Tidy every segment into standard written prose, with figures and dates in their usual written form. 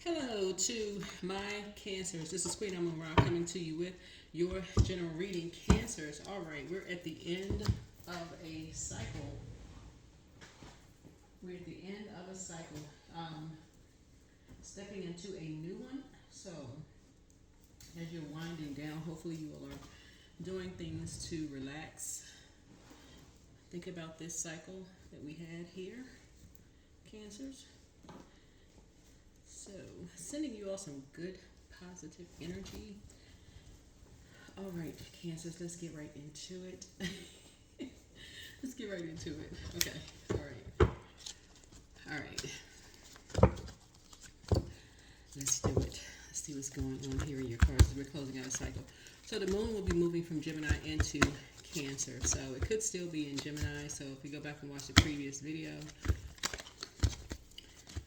Hello to my Cancers. This is Queen Amun Ra coming to you with your general reading. Cancers. All right, we're at the end of a cycle. We're at the end of a cycle. Stepping into a new one. So, as you're winding down, hopefully you all are doing things to relax. Think about this cycle that we had here, Cancers. So, sending you all some good, positive energy. All right, Cancers, let's get right into it. Let's get right into it. Okay, all right. All right. Let's do it. Let's see what's going on here in your cards as we're closing out a cycle. So, the moon will be moving from Gemini into Cancer. So, it could still be in Gemini. So, if you go back and watch the previous video,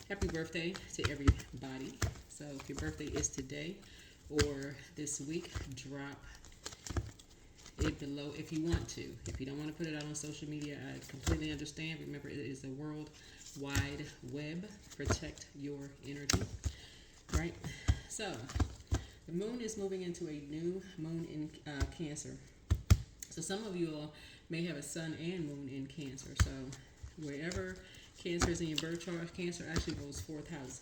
happy birthday to everybody. So if your birthday is today or this week, drop it below if you want to. If you don't want to put it out on social media, I completely understand. Remember, it is the world wide web. Protect your energy. Right? So the moon is moving into a new moon in Cancer. So some of you all may have a sun and moon in Cancer. So wherever Cancer is in your birth chart, Cancer actually goes fourth house.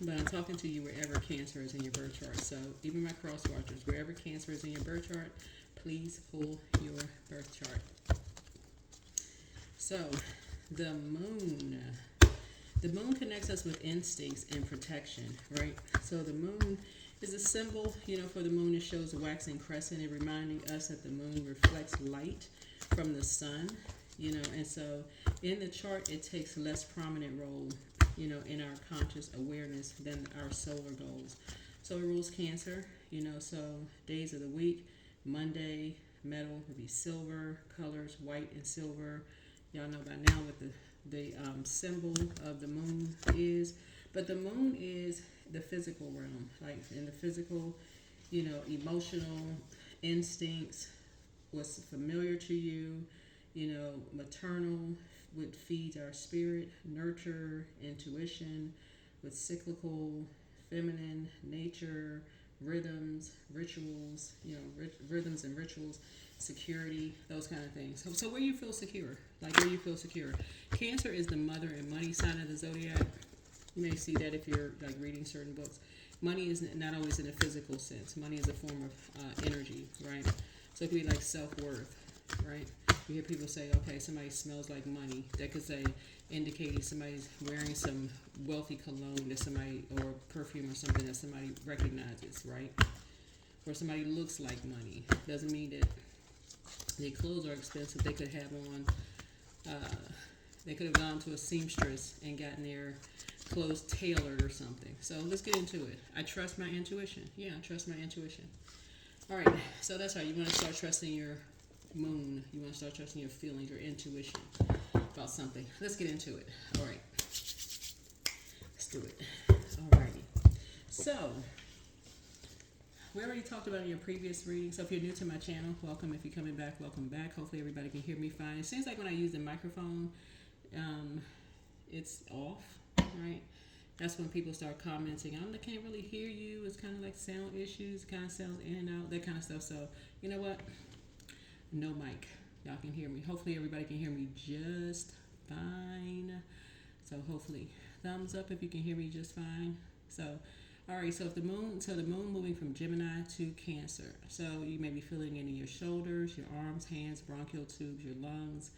But I'm talking to you wherever Cancer is in your birth chart. So even my cross watchers, wherever Cancer is in your birth chart, please pull your birth chart. So the moon connects us with instincts and protection, right? So the moon is a symbol, for the moon. It shows a waxing crescent and reminding us that the moon reflects light from the sun. And so in the chart, it takes a less prominent role, in our conscious awareness than our solar goals. So it rules Cancer, so days of the week, Monday, metal would be silver, colors, white and silver. Y'all know by now what the symbol of the moon is. But the moon is the physical realm, like in the physical, emotional instincts, what's familiar to you, maternal, what feeds our spirit, nurture, intuition, with cyclical, feminine, nature, rhythms, rituals, rhythms and rituals, security, those kind of things. So where you feel secure, Cancer is the mother and money sign of the zodiac. You may see that if you're reading certain books. Money is not always in a physical sense. Money is a form of energy, right? So it could be like self-worth, right? You hear people say, okay, somebody smells like money. That could say, indicating somebody's wearing some wealthy cologne that somebody, or perfume or something that somebody recognizes, right? Or somebody looks like money. Doesn't mean that their clothes are expensive. They could have on, they could have gone to a seamstress and gotten their clothes tailored or something. So let's get into it. I trust my intuition. Yeah, I trust my intuition. All right, so that's right. You want to start trusting your moon. You want to start trusting your feelings, your intuition about something. Let's get into it. All right. Let's do it. All righty. So, we already talked about it in your previous reading. So if you're new to my channel, welcome. If you're coming back, welcome back. Hopefully everybody can hear me fine. It seems like when I use the microphone, it's off, right? That's when people start commenting, I can't really hear you. It's kind of like sound issues. Kind of sounds in and out, that kind of stuff. So, you know what? No mic. Y'all can hear me. Hopefully everybody can hear me just fine. So hopefully, thumbs up if you can hear me just fine. So, all right. So the moon moving from Gemini to Cancer. So you may be feeling it in your shoulders, your arms, hands, bronchial tubes, your lungs,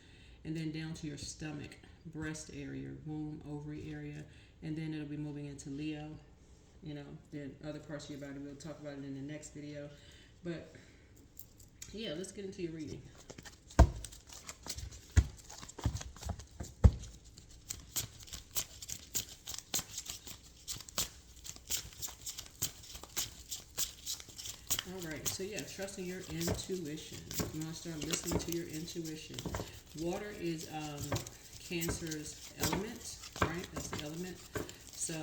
and then down to your stomach, breast area, womb, ovary area, and then it'll be moving into Leo. Then other parts of your body. We'll talk about it in the next video, but yeah, let's get into your reading. All right, so yeah, trusting your intuition. You want to start listening to your intuition. Water is Cancer's element, right? That's the element. So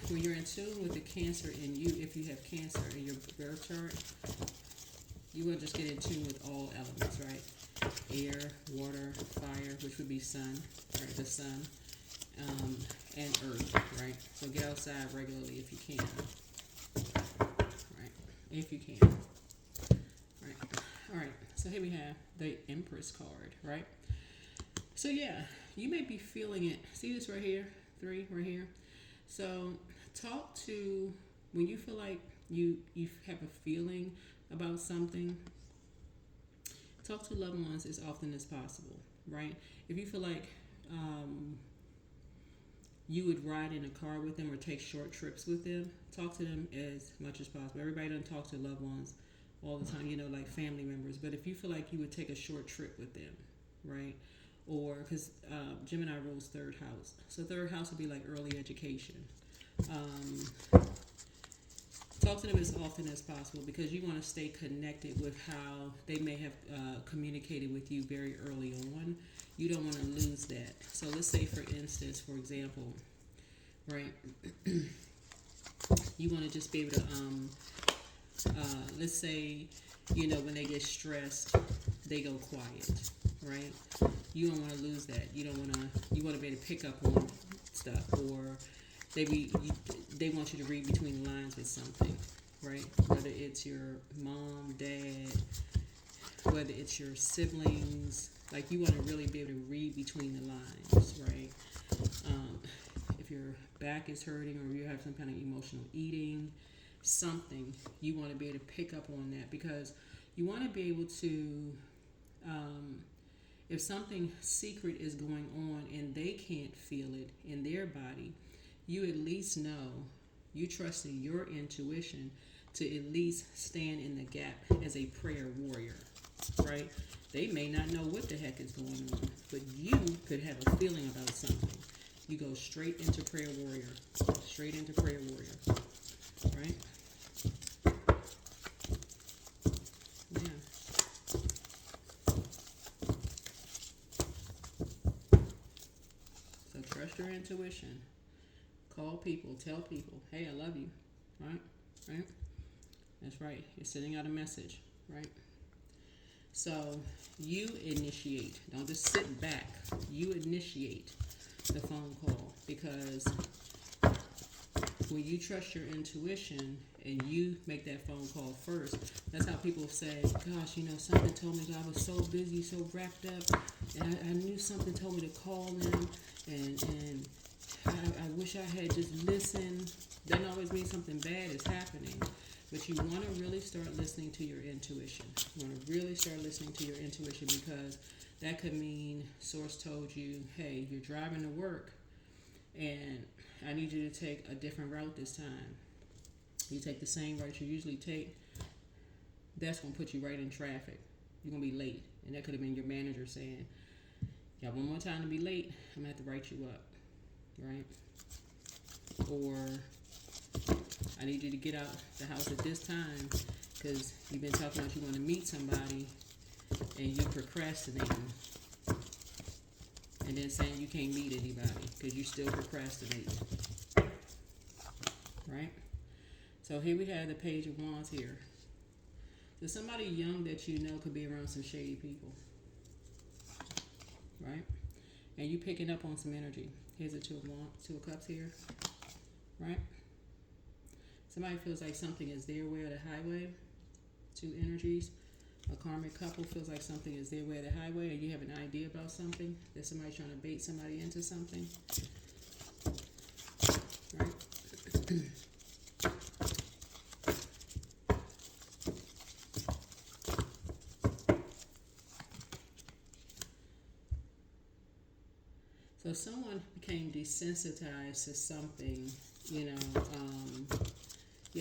when you're in tune with the Cancer in you, if you have Cancer in your birth chart, you will just get in tune with all elements, right? Air, water, fire, which would be sun, right? The sun, and earth, right? So get outside regularly if you can, right? If you can, right? All right. So here we have the Empress card, right? So yeah, you may be feeling it. See this right here, 3 right here. So talk to when you feel like you have a feeling about something. Talk to loved ones as often as possible, right? If you feel like you would ride in a car with them or take short trips with them, talk to them as much as possible. Everybody doesn't talk to loved ones all the time, like family members. But if you feel like you would take a short trip with them, right? Or because Gemini rules third house, so third house would be like early education. Talk to them as often as possible because you want to stay connected with how they may have communicated with you very early on. You don't want to lose that. So let's say, for instance, for example, right, you want to just be able to, let's say, when they get stressed, they go quiet, right? You don't want to lose that. You want to be able to pick up on stuff, or they want you to read between the lines with something, right? Whether it's your mom, dad, whether it's your siblings, like you want to really be able to read between the lines, right? If your back is hurting or you have some kind of emotional eating, something, you want to be able to pick up on that because you want to be able to, if something secret is going on and they can't feel it in their body, you at least know, you trust in your intuition to at least stand in the gap as a prayer warrior, right? They may not know what the heck is going on, but you could have a feeling about something. You go straight into prayer warrior, right? Yeah. So trust your intuition. Call people, tell people, hey, I love you, right? Right? That's right. You're sending out a message, right? So you initiate. Don't just sit back. You initiate the phone call because when you trust your intuition and you make that phone call first, that's how people say, gosh, something told me that I was so busy, so wrapped up, and I knew something told me to call them, and I wish I had just listened. Doesn't always mean something bad is happening, but you want to really start listening to your intuition. You want to really start listening to your intuition because that could mean source told you, hey, you're driving to work and I need you to take a different route this time. You take the same route you usually take, that's going to put you right in traffic. You're going to be late. And that could have been your manager saying, you got one more time to be late, I'm going to have to write you up, right? Or I need you to get out the house at this time because you've been talking about you want to meet somebody and you procrastinating. And then saying you can't meet anybody because you still procrastinating. Right? So here we have the Page of Wands here. So somebody young that you know could be around some shady people. Right? And you picking up on some energy. Here's the Two of Cups here. Right? Somebody feels like something is their way or the highway. 2 energies. A karmic couple feels like something is their way or the highway, and you have an idea about something. That somebody's trying to bait somebody into something. Right? So someone became desensitized to something,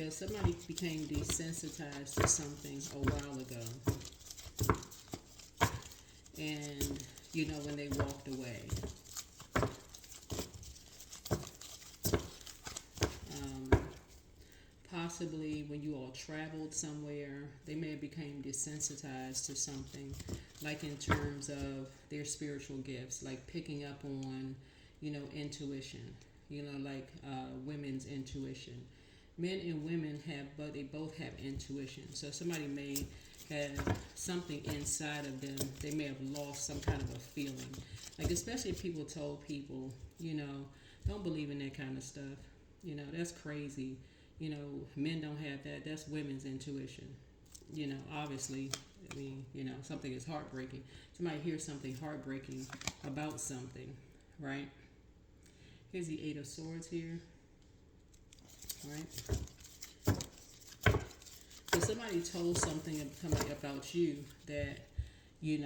somebody became desensitized to something a while ago. And, when they walked away. Possibly when you all traveled somewhere, they may have become desensitized to something, like in terms of their spiritual gifts, like picking up on, intuition, like women's intuition. Men and women they both have intuition. So somebody may have something inside of them. They may have lost some kind of a feeling. Like, especially if people told people, don't believe in that kind of stuff. That's crazy. Men don't have that. That's women's intuition. Obviously, something is heartbreaking. Somebody hears something heartbreaking about something, right? Here's the Eight of Swords here, right? So somebody told something about you that, you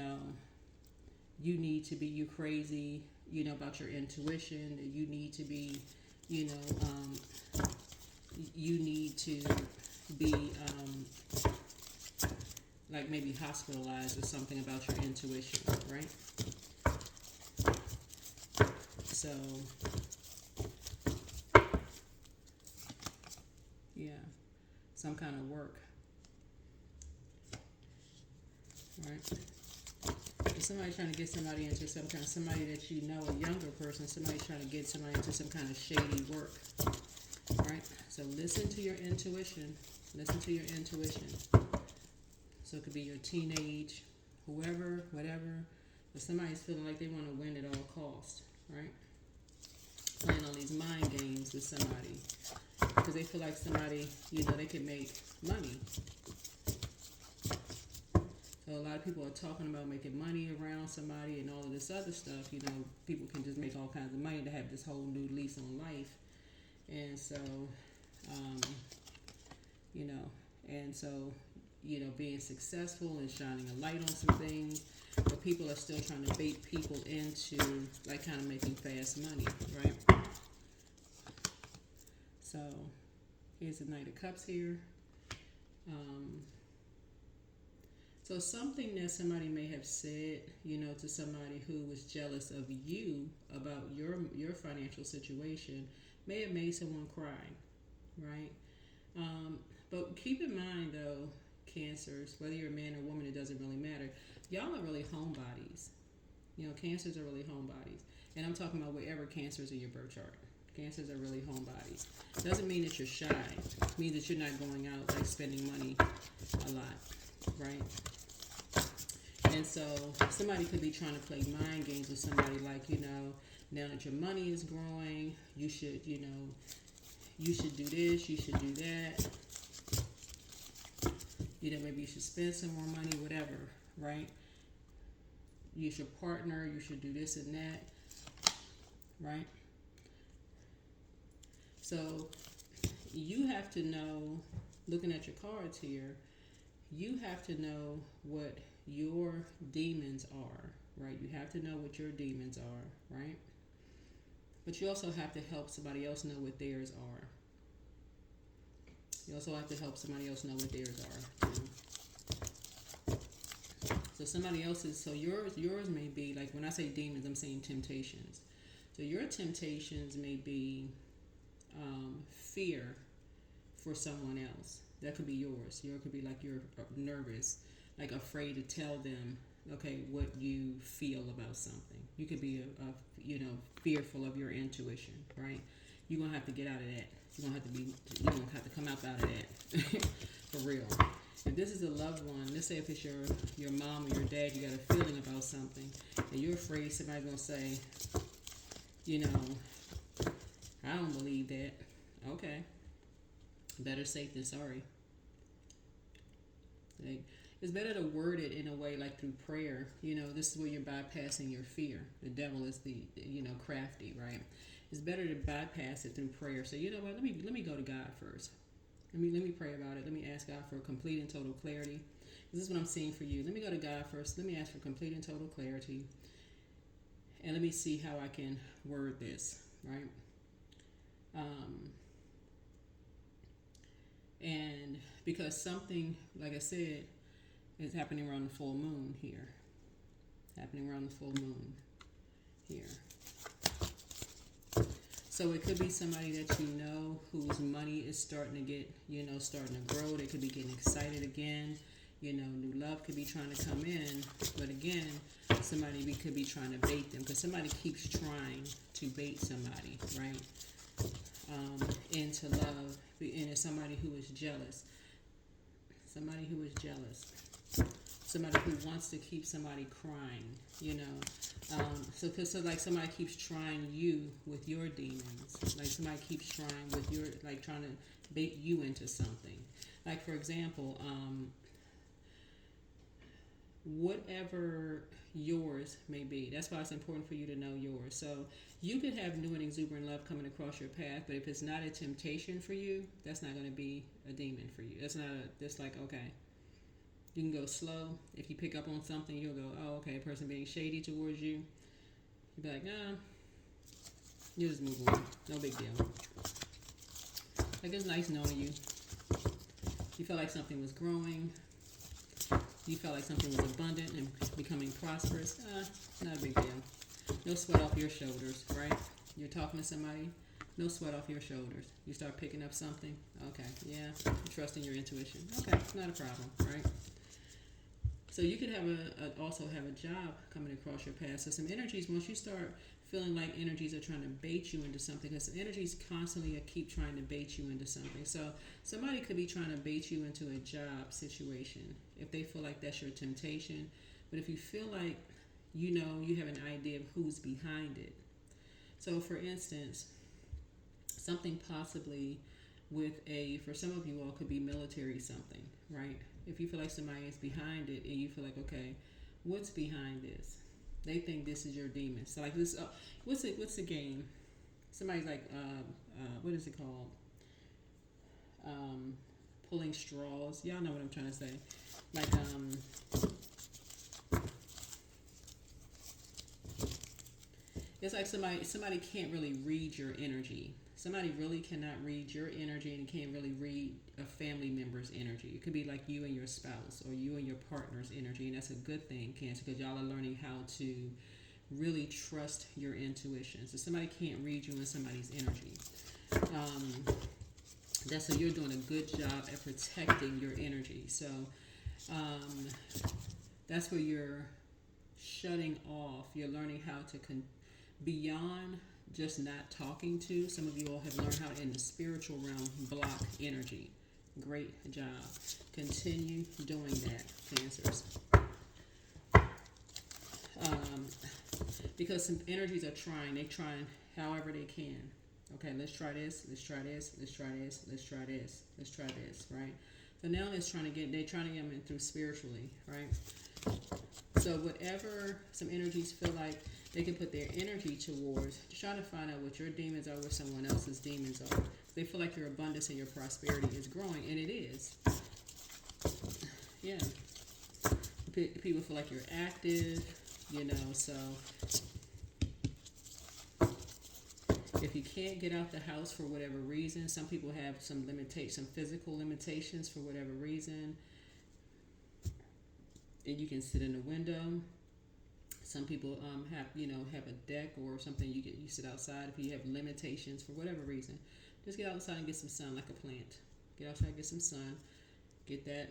need to be, you crazy, about your intuition, that you need to be, you need to be, like maybe hospitalized or something about your intuition, right? So, yeah, some kind of work, right? If somebody trying to get somebody into somebody that a younger person, somebody trying to get somebody into some kind of shady work, right? So listen to your intuition. Listen to your intuition. So it could be your teenage, whoever, whatever. But somebody's feeling like they want to win at all costs, right? Playing on these mind games with somebody. Because they feel like somebody, they can make money. So a lot of people are talking about making money around somebody and all of this other stuff. People can just make all kinds of money to have this whole new lease on life. And so, being successful and shining a light on some things, but people are still trying to bait people into like kind of making fast money, right? So here's the Knight of Cups here. So something that somebody may have said, to somebody who was jealous of you about your financial situation may have made someone cry, right? But keep in mind, though, Cancers, whether you're a man or woman, it doesn't really matter. Y'all are really homebodies. Cancers are really homebodies. And I'm talking about wherever Cancers in your birth chart. Cancers are really homebodies. Doesn't mean that you're shy. It means that you're not going out, like, spending money a lot, right? And so somebody could be trying to play mind games with somebody like, now that your money is growing, you should, you should do this, you should do that. Maybe you should spend some more money, whatever, right? You should partner, you should do this and that, right? So you have to know, looking at your cards here, you have to know what your demons are, right? You have to know what your demons are, right? But you also have to help somebody else know what theirs are. You also have to help somebody else know what theirs are, too. So somebody else's, so yours may be, like when I say demons, I'm saying temptations. So your temptations may be fear for someone else. That could be yours. Yours could be like you're nervous, like afraid to tell them, okay, what you feel about something. You could be fearful of your intuition, right? You're gonna have to get out of that. You're gonna have to come out of that for real. If this is a loved one, let's say if it's your mom or your dad, you got a feeling about something, and you're afraid somebody's gonna say, I don't believe that. Okay, better safe than sorry. Like, it's better to word it in a way like through prayer. This is where you're bypassing your fear. The devil is the crafty, right? It's better to bypass it through prayer. So you know what? Let me go to God first. Let me pray about it. Let me ask God for complete and total clarity. This is what I'm seeing for you. Let me go to God first. Let me ask for complete and total clarity. And let me see how I can word this, right? And because something, like I said, is happening around the full moon here. Happening around the full moon here. So it could be somebody that whose money is starting to get, starting to grow. They could be getting excited again. New love could be trying to come in. But again, somebody could be trying to bait them because somebody keeps trying to bait somebody, right? Into love. And it's somebody who is jealous. Somebody who is jealous. somebody who wants to keep somebody crying, you know. So like somebody keeps trying you with your demons. Like somebody keeps trying with your, like trying to bait you into something. Like for example, whatever yours may be. That's why it's important for you to know yours. So you could have new and exuberant love coming across your path, but if it's not a temptation for you, that's not going to be a demon for you. That's not a, that's like, okay, you can go slow. If you pick up on something, you'll go, oh, okay, a person being shady towards you. You'll be like, nah, you just move on. No big deal. Like, it's nice knowing you. You felt like something was growing. You felt like something was abundant and becoming prosperous. Not a big deal. No sweat off your shoulders, right? You're talking to somebody, no sweat off your shoulders. You start picking up something. Okay, yeah, you trust in your intuition. Okay, not a problem, right? So you could have also have a job coming across your path. So some energies, once you start feeling like energies are trying to bait you into something, because energies constantly keep trying to bait you into something. So somebody could be trying to bait you into a job situation if they feel like that's your temptation. But if you feel like you know you have an idea of who's behind it. So for instance, something possibly with for some of you all could be military something, right? If you feel like somebody is behind it and you feel like, okay, what's behind this? They think this is your demon. So like this, what's the game? Somebody's like, what is it called? Pulling straws. Y'all know what I'm trying to say. Like, it's like somebody can't really read your energy. Somebody really cannot read your energy and can't really read a family member's energy. It could be like you and your spouse or you and your partner's energy, and that's a good thing, Cancer, because y'all are learning how to really trust your intuition. So somebody can't read you and somebody's energy. So you're doing a good job at protecting your energy. So that's where you're shutting off. You're learning how to beyond just not talking to. Some of you all have learned how to, in the spiritual realm, block energy. Great job. Continue doing that, Cancers. Because some energies are they're trying however they can. Okay, let's try this, let's try this, let's try this, let's try this, let's try this, right? So now they're trying to get them in through spiritually, right? So whatever some energies feel like they can put their energy towards, trying to find out what your demons are, what someone else's demons are. They feel like your abundance and your prosperity is growing, and it is. Yeah. People feel like you're active, you know, so if you can't get out the house for whatever reason, some people have some physical limitations for whatever reason, and you can sit in the window. Some people have a deck or something. You sit outside if you have limitations for whatever reason. Just get outside and get some sun, like a plant. Get outside, get some sun, get that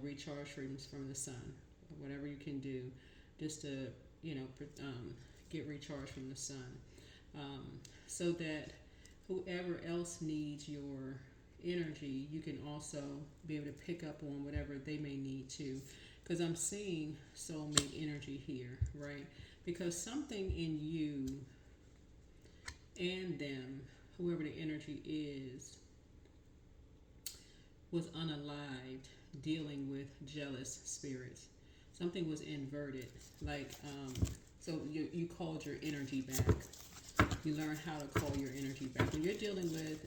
recharge from the sun. Whatever you can do, just to get recharged from the sun, so that whoever else needs your energy, you can also be able to pick up on whatever they may need to. Because I'm seeing soulmate energy here, right? Because something in you and them, whoever the energy is, was unalived, dealing with jealous spirits. Something was inverted. Like, so you called your energy back. You learn how to call your energy back. When you're dealing with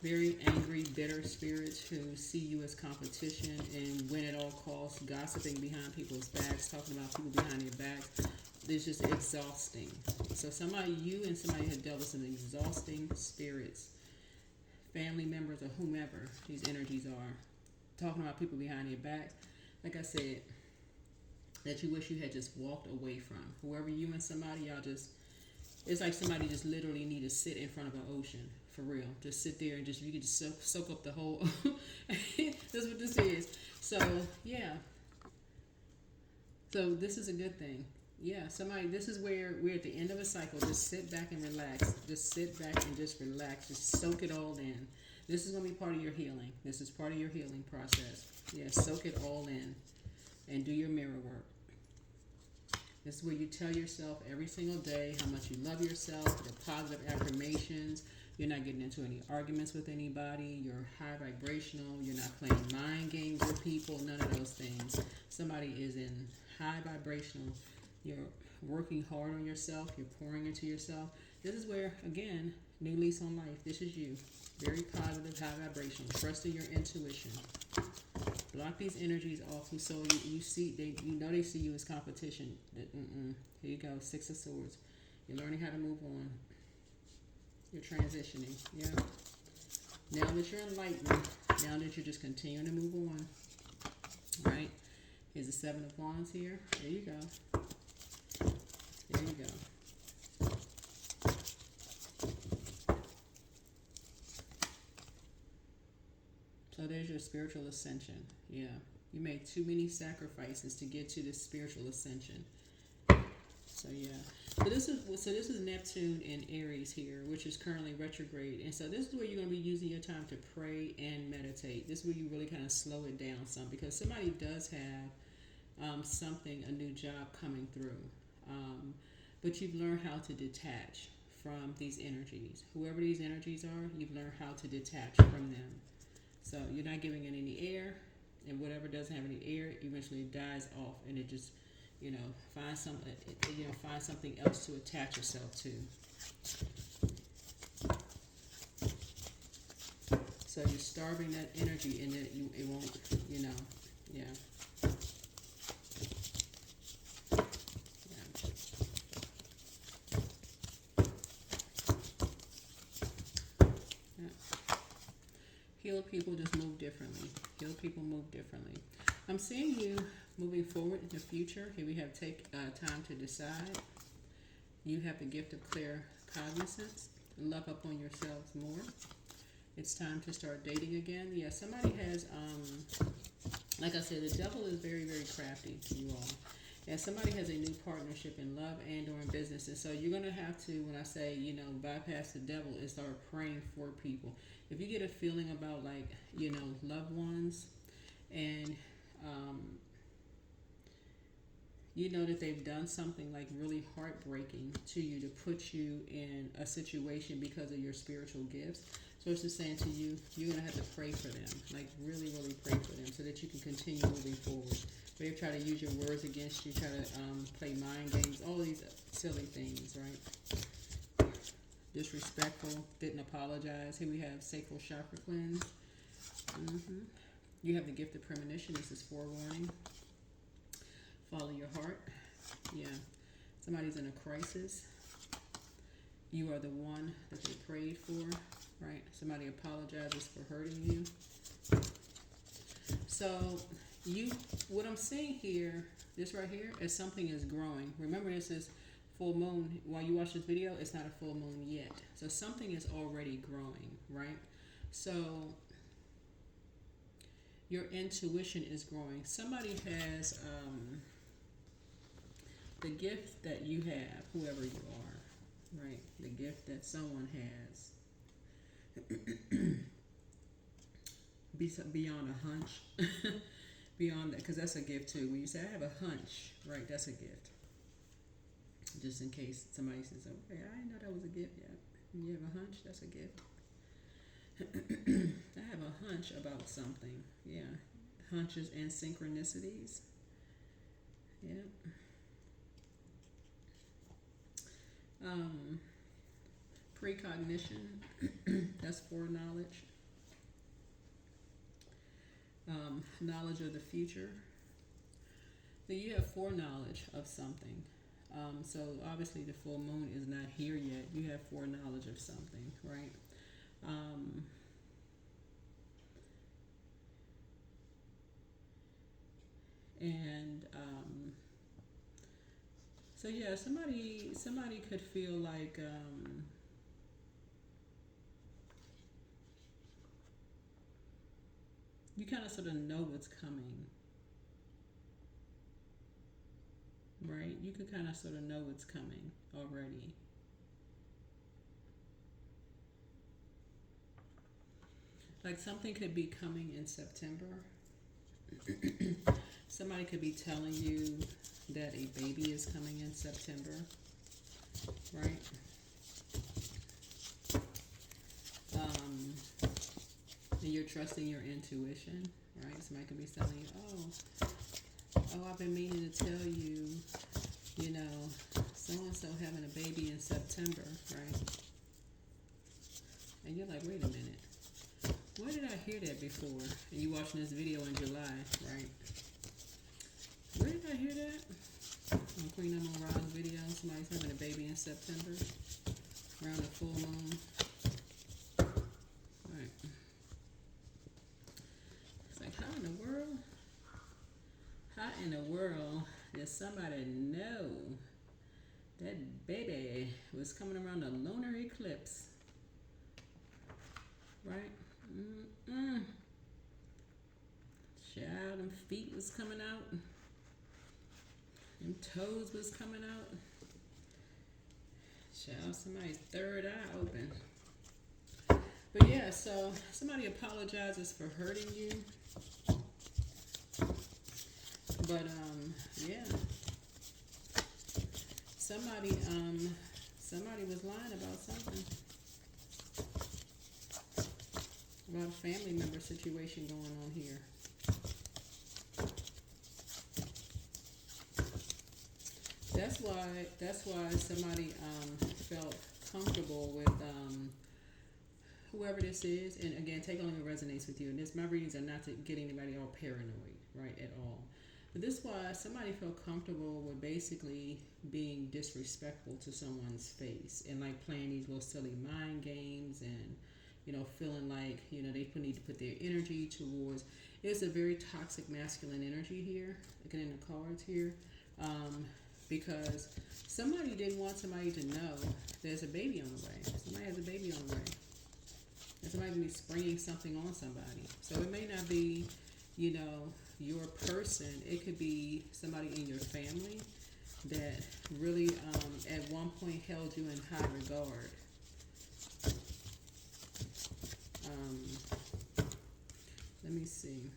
very angry, bitter spirits who see you as competition and win at all costs, gossiping behind people's backs, talking about people behind their backs, it's just exhausting. So you and somebody had dealt with some exhausting spirits, family members or whomever these energies are, talking about people behind their backs. Like I said, that you wish you had just walked away from. Whoever you and somebody, y'all just, it's like somebody just literally need to sit in front of an ocean, for real. Just sit there and you can just soak up the whole, that's what this is. So, yeah. So this is a good thing. Yeah, this is where we're at the end of a cycle. Just sit back and relax. Just sit back and just relax. Just soak it all in. This is going to be part of your healing. This is part of your healing process. Yeah, soak it all in and do your mirror work. This is where you tell yourself every single day how much you love yourself, the positive affirmations. You're not getting into any arguments with anybody. You're high vibrational. You're not playing mind games with people. None of those things. Somebody is in high vibrational. You're working hard on yourself. You're pouring into yourself. This is where, again, new lease on life. This is you. Very positive, high vibrational. Trusting your intuition. Block these energies off. So you see, they see you as competition. Here you go, 6 of Swords. You're learning how to move on. You're transitioning. Yeah. Now that you're enlightened, now that you're just continuing to move on. Right? Here's the 7 of Wands here. There you go. There you go. So there's your spiritual ascension. Yeah. You made too many sacrifices to get to this spiritual ascension. So yeah. So this is Neptune in Aries here, which is currently retrograde. And so this is where you're going to be using your time to pray and meditate. This is where you really kind of slow it down some, because somebody does have something, a new job coming through. But you've learned how to detach from these energies. Whoever these energies are, you've learned how to detach from them. So you're not giving it any air, and whatever doesn't have any air eventually dies off, and it just, find something else to attach yourself to. So you're starving that energy, and it won't, yeah. Healed people just move differently. Healed people move differently. I'm seeing you moving forward in the future. Here we have take time to decide. You have the gift of clear cognizance. Love upon yourselves more. It's time to start dating again. Yeah, somebody has, like I said, the devil is very, very crafty to you all. And somebody has a new partnership in love and or in business. And so you're going to have to, when I say, bypass the devil, and start praying for people. If you get a feeling about, like, loved ones, and you know that they've done something like really heartbreaking to you to put you in a situation because of your spiritual gifts. So it's just saying to you, you're going to have to pray for them, like really, really pray for them so that you can continue moving forward. They try to use your words against you, try to play mind games, all these silly things, right? Disrespectful, didn't apologize. Here we have sacral chakra cleanse. You have the gift of premonition. This is forewarning. Follow your heart. Yeah. Somebody's in a crisis. You are the one that they prayed for, right? Somebody apologizes for hurting you. So what I'm seeing here, this right here, is something is growing. Remember, this is full moon. While you watch this video, it's not a full moon yet. So something is already growing, right? So your intuition is growing. Somebody has the gift that you have, whoever you are, right? The gift that someone has. Beyond a hunch. Beyond that, because that's a gift too. When you say, I have a hunch, right, that's a gift. Just in case somebody says, okay, I didn't know that was a gift yet. You have a hunch, that's a gift. I have a hunch about something. Yeah. Hunches and synchronicities. Yeah. Precognition. That's foreknowledge. Knowledge of the future. So you have foreknowledge of something. So obviously the full moon is not here yet. You have foreknowledge of something, right? So yeah, somebody could feel like you kind of sort of know what's coming, right? You could kind of sort of know what's coming already. Like something could be coming in September. Somebody could be telling you that a baby is coming in September, right? And you're trusting your intuition, right? Somebody could be telling you, oh, I've been meaning to tell you, you know, so-and-so having a baby in September, right? And you're like, wait a minute. Where did I hear that before? And you watching this video in July, right? Where did I hear that? On Queen Amun Ra's video, somebody's having a baby in September, around the full moon. Right. It's like, how in the world? How in the world does somebody know that baby was coming around the lunar eclipse? Right? Child, them feet was coming out. Them toes was coming out. Child, somebody's third eye open. But yeah, so somebody apologizes for hurting you. But yeah. Somebody was lying about something. About a family member situation going on here. That's why somebody felt comfortable with whoever this is. And again, take only what resonates with you. And my readings are not to get anybody all paranoid, right, at all. But this is why somebody felt comfortable with basically being disrespectful to someone's face and like playing these little silly mind games and, you know, feeling like, you know, they need to put their energy towards. It's a very toxic masculine energy here, looking in the cards here, because somebody didn't want somebody to know there's a baby on the way. Somebody has a baby on the way. And somebody can be springing something on somebody. So it may not be, you know, your person. It could be somebody in your family that really at one point held you in high regard. Let me see.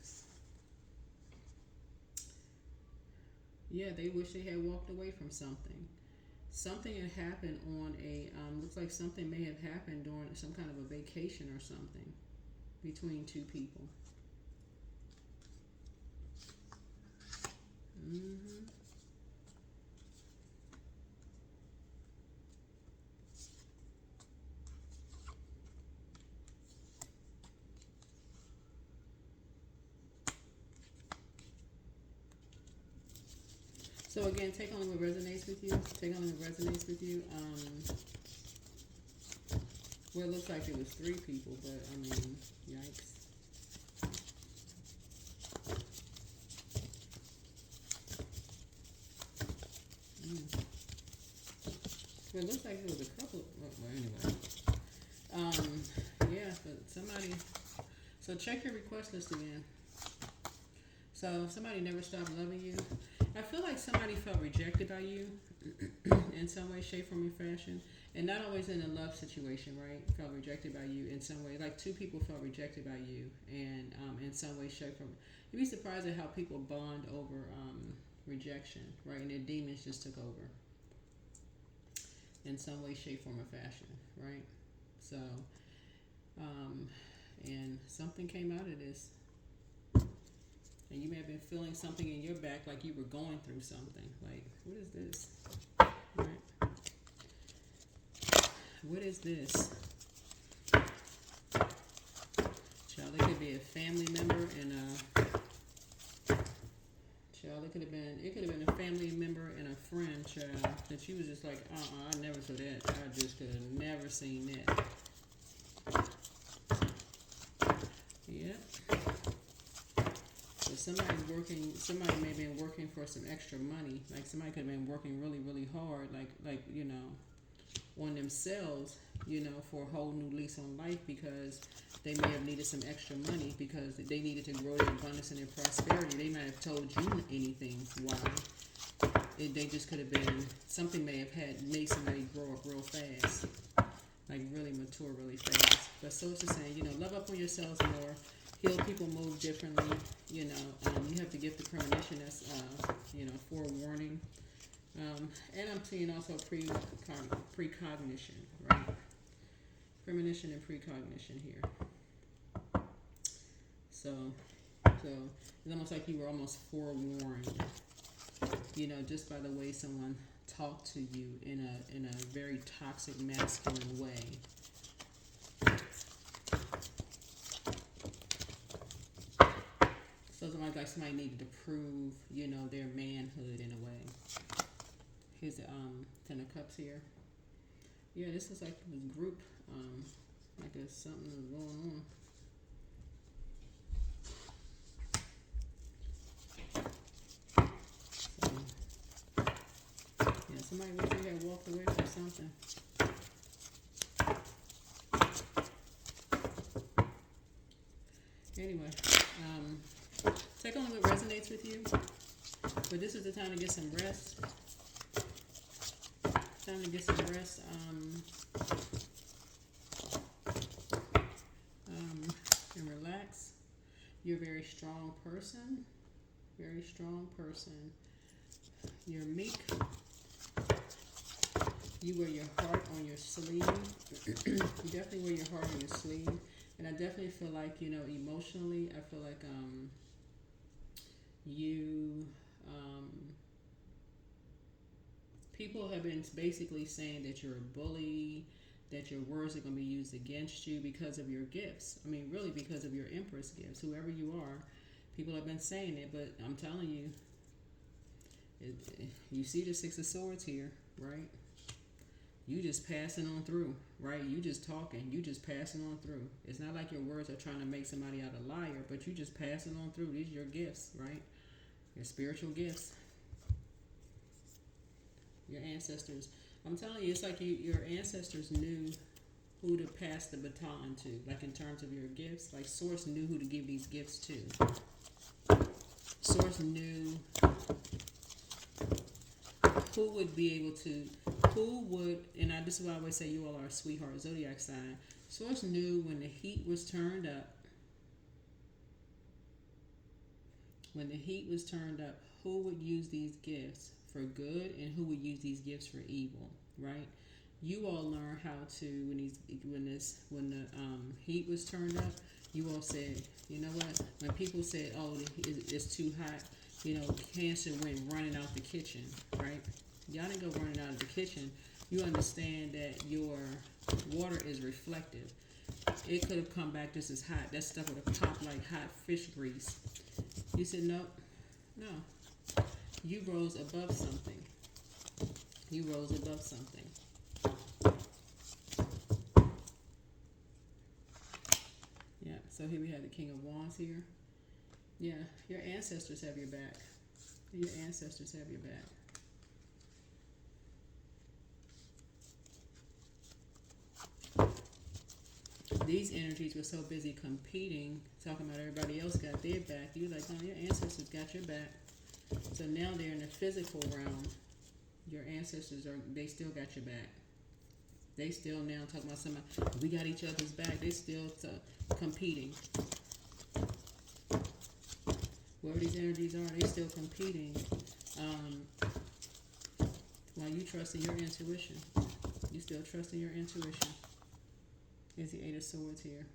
Yeah, they wish they had walked away from something. Something had happened on a, looks like something may have happened during some kind of a vacation or something between two people. So again, take only what resonates with you. Take only what resonates with you. Well, it looks like it was 3 people, but I mean, yikes. Well, it looks like it was a couple. Well, anyway. Yeah, but somebody. So check your request list again. So somebody never stopped loving you. I feel like somebody felt rejected by you in some way, shape, form, or fashion. And not always in a love situation, right? Felt rejected by you in some way. Like 2 people felt rejected by you, and in some way, shape, form. You'd be surprised at how people bond over rejection, right? And their demons just took over in some way, shape, form, or fashion, right? So, and something came out of this. And you may have been feeling something in your back like you were going through something. Like, what is this? Right? What is this? Child, it could be a family member and child, it could have been a family member and a friend, child, that you was just like, I never saw that. I just could have never seen that. Yep. Somebody may have been working for some extra money. Like somebody could have been working really, really hard, like you know, on themselves, you know, for a whole new lease on life, because they may have needed some extra money because they needed to grow their abundance and their prosperity. They might have told you anything why. They just could have been, something may have made somebody grow up real fast. like really mature really fast. But Source is saying, love up on yourselves more, heal people, move differently. You have to give the premonition as, forewarning. And I'm seeing also precognition, right? Premonition and precognition here. So it's almost like you were almost forewarned, just by the way someone talked to you in a very toxic masculine way. So it's like somebody needed to prove, their manhood in a way. Here's the Ten of Cups here. Yeah, this is like this group, like there's something is going on. Somebody wish they had walked away from something. Anyway, take on what resonates with you. But this is the time to get some rest. Time to get some rest. And relax. You're a very strong person. Very strong person. You're meek. You wear your heart on your sleeve. You definitely wear your heart on your sleeve. And I definitely feel like, emotionally, I feel like you, people have been basically saying that you're a bully, that your words are going to be used against you because of your gifts. I mean, really because of your Empress gifts. Whoever you are, people have been saying it, but I'm telling you, you see the Six of Swords here, right? You just passing on through, right? You just talking, you just passing on through. It's not like your words are trying to make somebody out a liar, but you just passing on through. These are your gifts, right? Your spiritual gifts. Your ancestors. I'm telling you, it's like your ancestors knew who to pass the baton to, like in terms of your gifts. Like Source knew who to give these gifts to. Source knew who would be able to, and this is why I always say you all are a sweetheart zodiac sign. Source knew when the heat was turned up, who would use these gifts for good and who would use these gifts for evil, right? You all learn how to, when the heat was turned up, you all said, you know what? When people said, oh, it's too hot, Cancer went running out the kitchen, right? Y'all didn't go running out of the kitchen. You understand that your water is reflective. It could have come back just as hot. That stuff would have popped like hot fish grease. You said, no. You rose above something. Yeah, so here we have the King of Wands here. Yeah, your ancestors have your back. These energies were so busy competing, talking about everybody else got their back. You're like, no, your ancestors got your back. So now they're in the physical realm. Your ancestors they still got your back. They still now talking about somebody, we got each other's back. They still competing. Wherever these energies are, they still competing. While you trust in your intuition. You still trust in your intuition. There's the Eight of Swords here.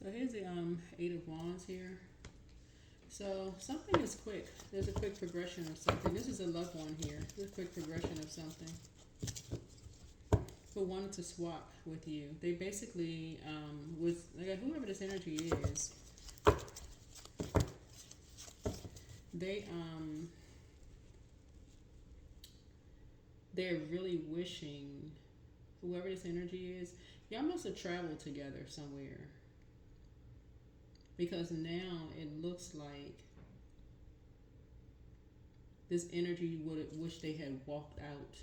So here's the Eight of Wands here. So something is quick. There's a quick progression of something. This is a loved one here. There's a quick progression of something. Who wanted to swap with you. They basically, with like whoever this energy is, they're really wishing, whoever this energy is, y'all must have traveled together somewhere. Because now it looks like this energy would wish they had walked out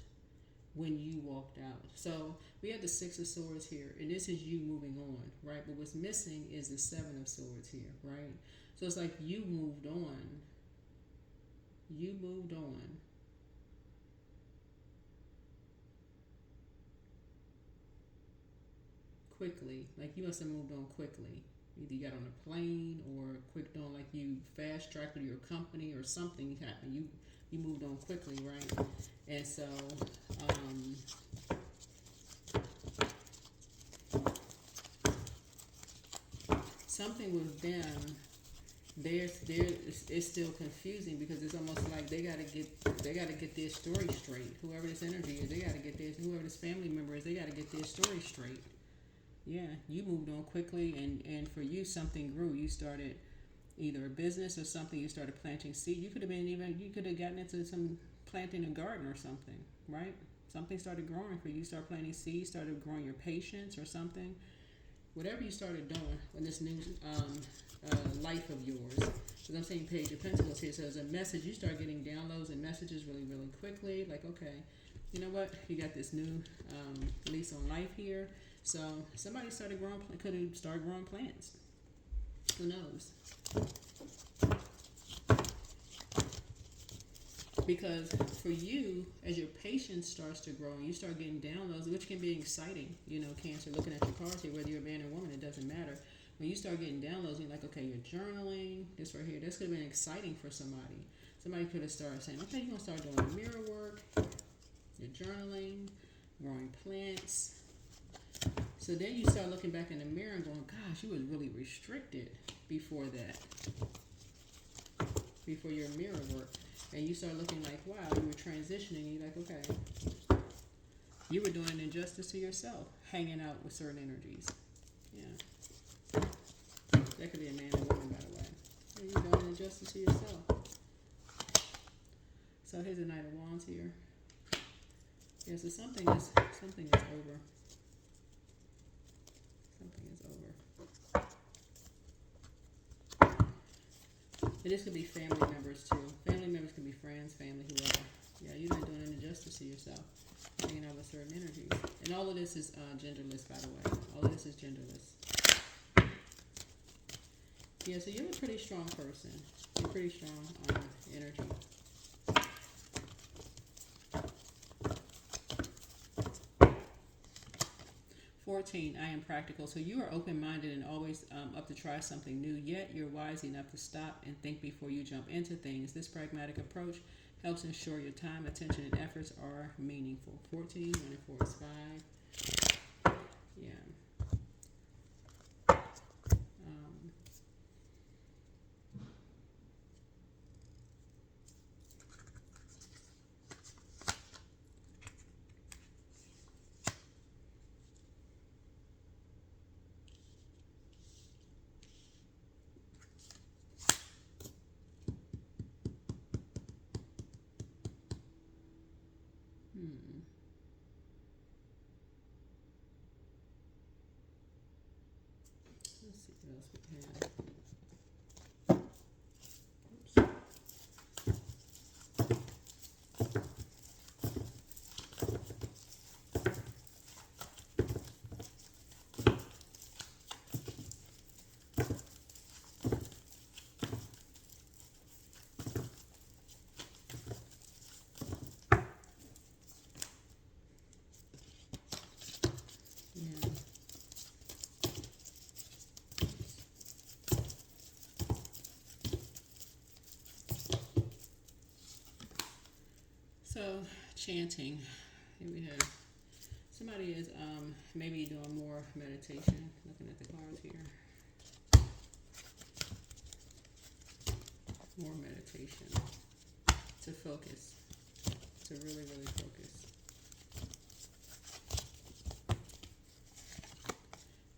when you walked out. So we have the Six of Swords here, and this is you moving on, right? But what's missing is the Seven of Swords here, right? So it's like you moved on. You moved on. Quickly. Like you must have moved on quickly. Either you got on a plane or quick on, like you fast tracked with your company or something happened. You moved on quickly, right? And so something with them, it's still confusing because it's almost like they gotta get their story straight. Whoever this energy is, they gotta get this. Whoever this family member is, they gotta get their story straight. Yeah, you moved on quickly, and for you, something grew. You started either a business or something. You started planting seed. You could have gotten into some planting a garden or something, right? Something started growing for you. You started planting seeds, started growing your patience or something. Whatever you started doing in this new life of yours. Because I'm saying Page of Pentacles here. So as a message, you start getting downloads and messages really, really quickly. Like, okay, you know what? You got this new lease on life here. So somebody could have started growing plants. Who knows? Because for you, as your patience starts to grow and you start getting downloads, which can be exciting, Cancer, looking at your cards here, whether you're a man or woman, it doesn't matter. When you start getting downloads, you're like, okay, you're journaling, this right here, this could have been exciting for somebody. Somebody could have started saying, okay, you're going to start doing mirror work, you're journaling, growing plants. So then you start looking back in the mirror and going, gosh, you was really restricted before that, before your mirror work. And you start looking like, wow, you were transitioning. You're like, okay, you were doing an injustice to yourself, hanging out with certain energies. Yeah. That could be a man or woman, by the way. You're doing an injustice to yourself. So here's a Knight of Wands here. Yeah, so something is over. Something is over. And this could be family members too. Family members could be friends, family, whoever. Yeah, you're not doing an injustice to yourself, hanging out with certain energies. And all of this is genderless, by the way. All of this is genderless. Yeah, so you're a pretty strong person. You're pretty strong energy. 14, I am practical. So you are open-minded and always up to try something new, yet you're wise enough to stop and think before you jump into things. This pragmatic approach helps ensure your time, attention, and efforts are meaningful. 14, 1 and 4 is 5. Yeah. Let's see what else we have. So, chanting. Here we have somebody is maybe doing more meditation. Looking at the cards here. More meditation. To focus. To really, really focus.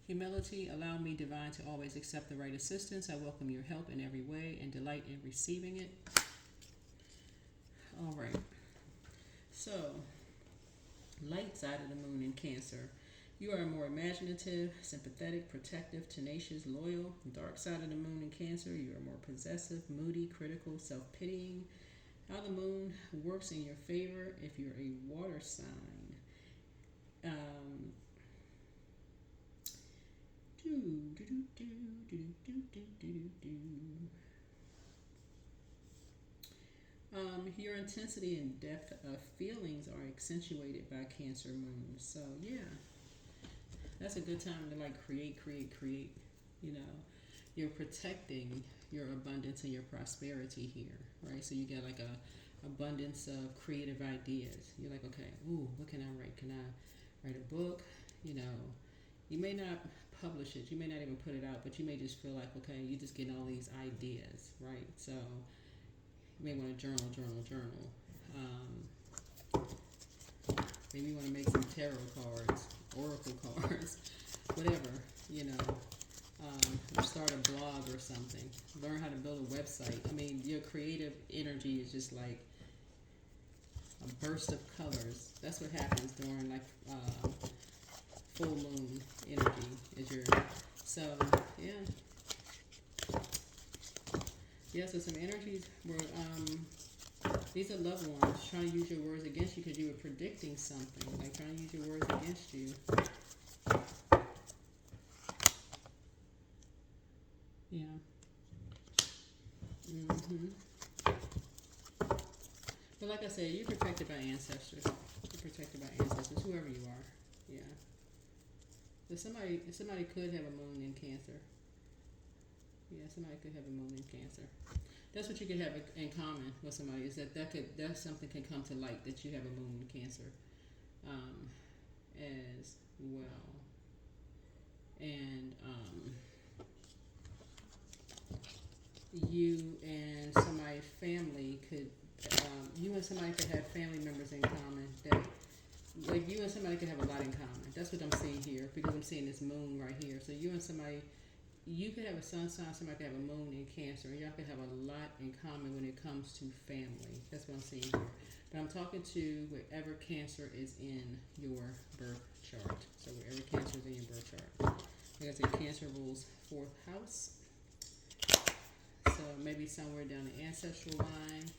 Humility, allow me, divine, to always accept the right assistance. I welcome your help in every way and delight in receiving it. All right. So, light side of the moon in Cancer. You are more imaginative, sympathetic, protective, tenacious, loyal. Dark side of the moon in Cancer. You are more possessive, moody, critical, self-pitying. How the moon works in your favor if you're a water sign. Um, do, do, do, do, do, do, do, do, do. Your intensity and depth of feelings are accentuated by Cancer moon. So yeah, that's a good time to like create. You know, you're protecting your abundance and your prosperity here, right? So you get like a abundance of creative ideas. You're like, okay, ooh, what can I write? Can I write a book? You know, you may not publish it, you may not even put it out, but you may just feel like, okay, you just get all these ideas, right? So you may want to journal. Maybe you want to make some tarot cards, oracle cards, whatever, you know. Or start a blog or something. Learn how to build a website. I mean, your creative energy is just like a burst of colors. That's what happens during like full moon energy. So yeah. So some energies were these are loved ones trying to use your words against you because you were predicting something, like trying to use your words against you. Yeah. But like I said, you're protected by ancestors. You're protected by ancestors, whoever you are. Yeah. So somebody could have a moon in Cancer. Yeah, somebody could have a moon in Cancer. That's what you could have in common with somebody, is that something can come to light that you have a moon in Cancer, as well. And you and somebody's family could have family members in common, that like you and somebody could have a lot in common. That's what I'm seeing here, because I'm seeing this moon right here. So you and somebody, you could have a sun sign, somebody could have a moon in Cancer, and y'all could have a lot in common when it comes to family. That's what I'm seeing here. But I'm talking to wherever Cancer is in your birth chart. So wherever Cancer is in your birth chart. Like I said, Cancer rules 4th house. So maybe somewhere down the ancestral line.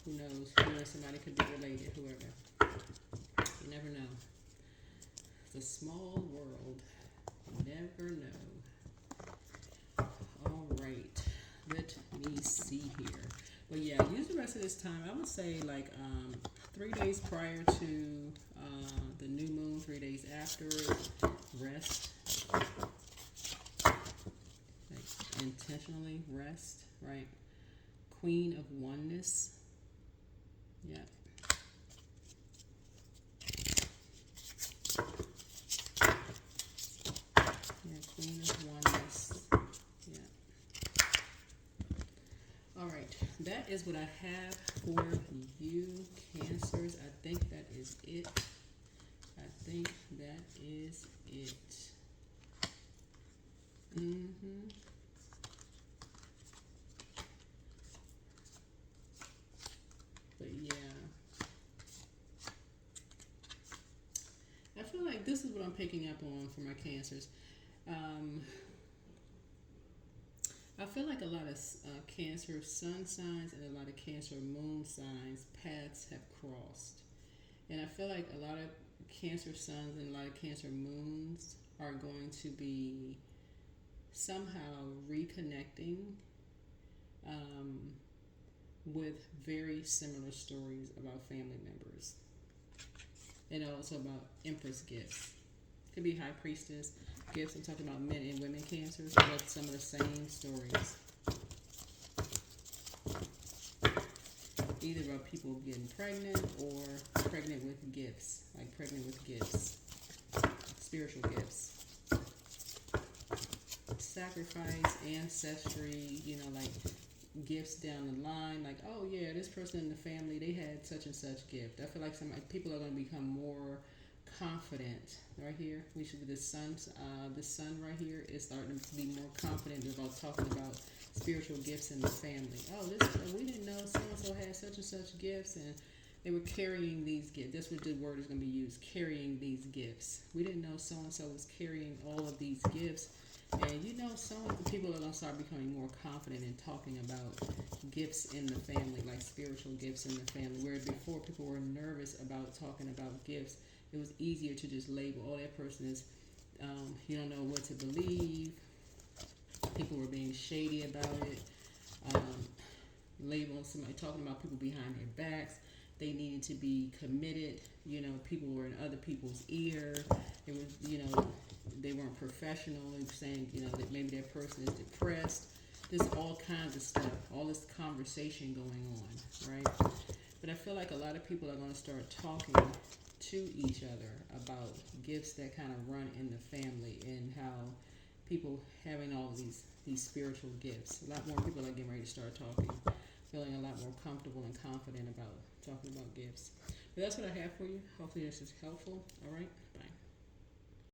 Who knows? You and somebody could be related, whoever. You never know. It's a small world. You never know. All right. Let me see here. But yeah, use the rest of this time. I would say like 3 days prior to the new moon, 3 days after it, rest. Like intentionally rest, right? Queen of Oneness. Yeah. Yeah, Queen of Oneness. Yeah. All right. That is what I have for you, Cancers. I think that is it. But yeah. I feel like this is what I'm picking up on for my Cancers. I feel like a lot of Cancer sun signs and a lot of Cancer moon signs paths have crossed. And I feel like a lot of Cancer suns and a lot of Cancer moons are going to be somehow reconnecting with very similar stories about family members. And also about Empress gifts. Could be High Priestess gifts. I'm talking about men and women Cancers, but some of the same stories. Either about people getting pregnant or pregnant with gifts, like pregnant with gifts, spiritual gifts. Sacrifice, ancestry, like gifts down the line, like, oh yeah, this person in the family, they had such and such gift. I feel like people are going to become more confident. Right here, we should be the sun right here is starting to be more confident about talking about spiritual gifts in the family. Oh, we didn't know so and so had such and such gifts, and they were carrying these gifts. That's what the word is going to be used, carrying these gifts. We didn't know so and so was carrying all of these gifts. And some of the people are going to start becoming more confident in talking about gifts in the family, like spiritual gifts in the family, where before people were nervous about talking about gifts it was easier to just label, oh, that person is, you don't know what to believe. People were being shady about it. Labeling somebody, talking about people behind their backs. They needed to be committed. You know, people were in other people's ear. It was, you know, they weren't professional. They were saying, you know, that maybe that person is depressed. There's all kinds of stuff, all this conversation going on, right? But I feel like a lot of people are going to start talking to each other about gifts that kind of run in the family, and how people having all of these spiritual gifts. A lot more people are getting ready to start talking, feeling a lot more comfortable and confident about talking about gifts. But that's what I have for you. Hopefully this is helpful. All right.